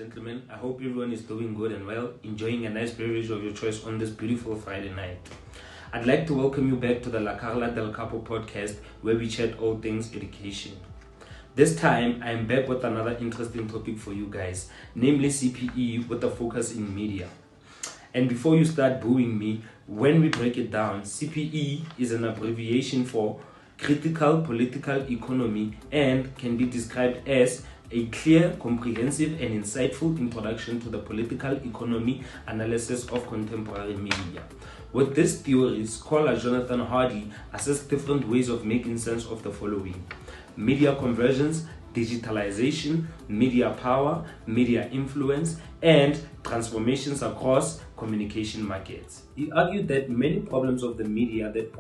gentlemen. I hope everyone is doing good and well, enjoying a nice beverage of your choice on this beautiful Friday night. I'd like to welcome you back to the La Carla del Capo podcast, where we chat all things education. This time, I'm back with another interesting topic for you guys, namely CPE with a focus in media. And before you start booing me, when we break it down, CPE is an abbreviation for Critical Political Economy and can be described as a clear, comprehensive, and insightful introduction to the political economy analysis of contemporary media. With this theory, scholar Jonathan Hardy assesses different ways of making sense of the following: media convergence, digitalization, media power, media influence, and transformations across communication markets. He argued that many problems of the media that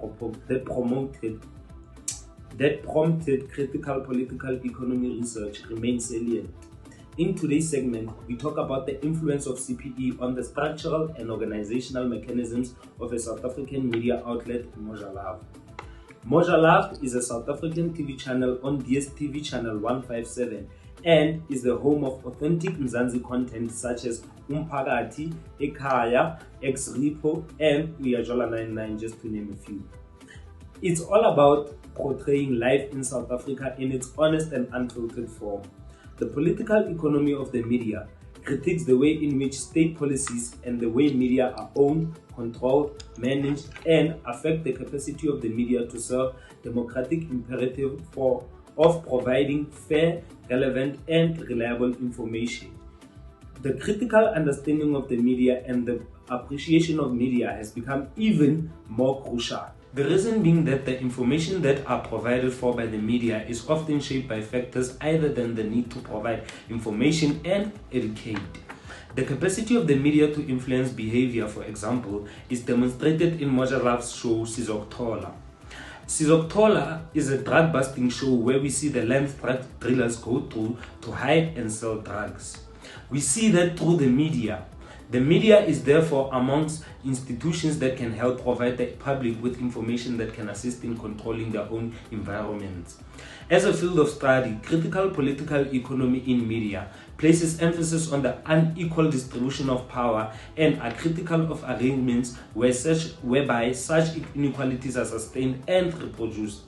prompted critical political economy research remain salient. In today's segment, we talk about the influence of CPE on the structural and organizational mechanisms of a South African media outlet, Moja Love. Moja Love is a South African TV channel on DSTV channel 157 and is the home of authentic Mzansi content such as Umphakathi, Ekhaya, X-Repo, and Uyajola 99, just to name a few. It's all about portraying life in South Africa in its honest and unfiltered form. The political economy of the media critiques the way in which state policies and the way media are owned, controlled, managed, and affect the capacity of the media to serve democratic imperative of providing fair, relevant, and reliable information. The critical understanding of the media and the appreciation of media has become even more crucial. The reason being that the information that are provided for by the media is often shaped by factors other than the need to provide information and educate. The capacity of the media to influence behavior, for example, is demonstrated in Moja Love's show Sizokuthola. Sizokuthola is a drug-busting show where we see the length drug dealers go through to hide and sell drugs. We see that through the media. The media is therefore amongst institutions that can help provide the public with information that can assist in controlling their own environments. As a field of study, critical political economy in media places emphasis on the unequal distribution of power and are critical of arrangements whereby such inequalities are sustained and reproduced.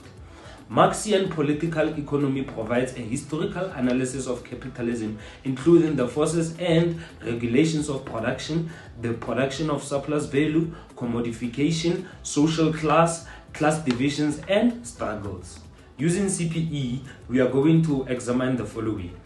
Marxian political economy provides a historical analysis of capitalism, including the forces and regulations of production, the production of surplus value, commodification, social class divisions, and struggles. Using CPE, we are going to examine the following.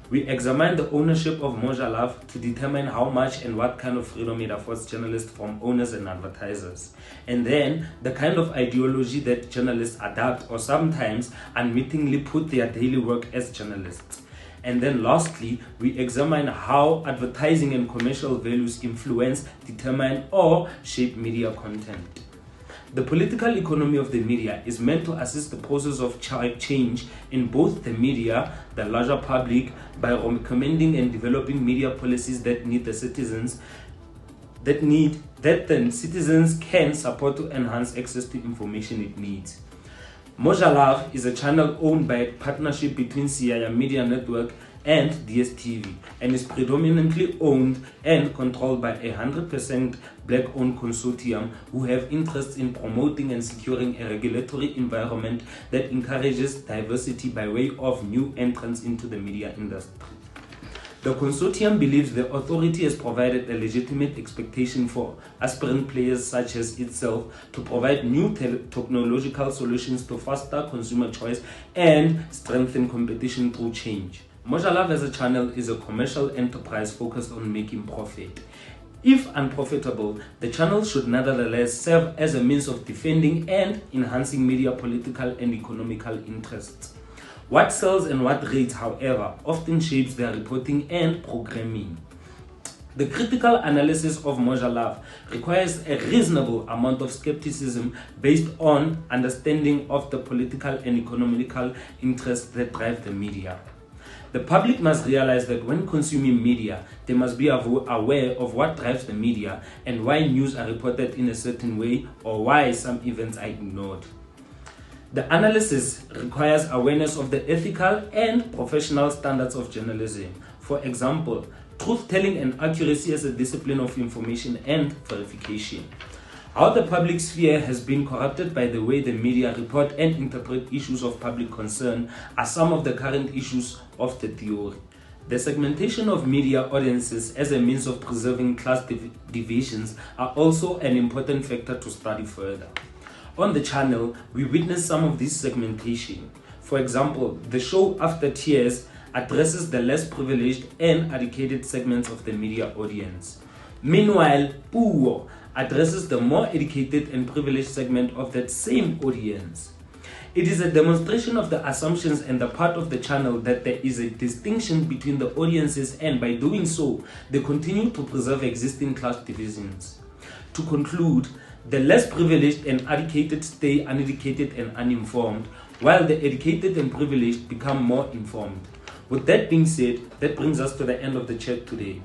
We examine the ownership of Moja Love to determine how much and what kind of freedom it affords journalists from owners and advertisers. And then the kind of ideology that journalists adapt or sometimes unwittingly put their daily work as journalists. And then lastly, we examine how advertising and commercial values influence, determine, or shape media content. The political economy of the media is meant to assist the process of change in both the media, the larger public, by recommending and developing media policies that the citizens can support to enhance access to information it needs. Moja Love is a channel owned by a partnership between Siyaya Media Network and DSTV and is predominantly owned and controlled by a 100% black-owned consortium who have interests in promoting and securing a regulatory environment that encourages diversity by way of new entrants into the media industry. The consortium believes the authority has provided a legitimate expectation for aspirant players such as itself to provide new technological solutions to foster consumer choice and strengthen competition through change. Moja Love as a channel is a commercial enterprise focused on making profit. If unprofitable, the channel should nevertheless serve as a means of defending and enhancing media political and economical interests. What sells and what rates, however, often shapes their reporting and programming. The critical analysis of Moja Love requires a reasonable amount of skepticism based on understanding of the political and economical interests that drive the media. The public must realize that when consuming media, they must be aware of what drives the media and why news are reported in a certain way or why some events are ignored. The analysis requires awareness of the ethical and professional standards of journalism. For example, truth-telling and accuracy as a discipline of information and verification. How the public sphere has been corrupted by the way the media report and interpret issues of public concern are some of the current issues of the theory. The segmentation of media audiences as a means of preserving class divisions are also an important factor to study further. On the channel, we witness some of this segmentation. For example, the show After Tears addresses the less privileged and educated segments of the media audience. Meanwhile, Puo addresses the more educated and privileged segment of that same audience. It is a demonstration of the assumptions and the part of the channel that there is a distinction between the audiences, and by doing so, they continue to preserve existing class divisions. To conclude, the less privileged and educated stay uneducated and uninformed, while the educated and privileged become more informed. With that being said, that brings us to the end of the chat today.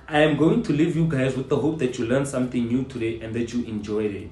I am going to leave you guys with the hope that you learned something new today and that you enjoyed it.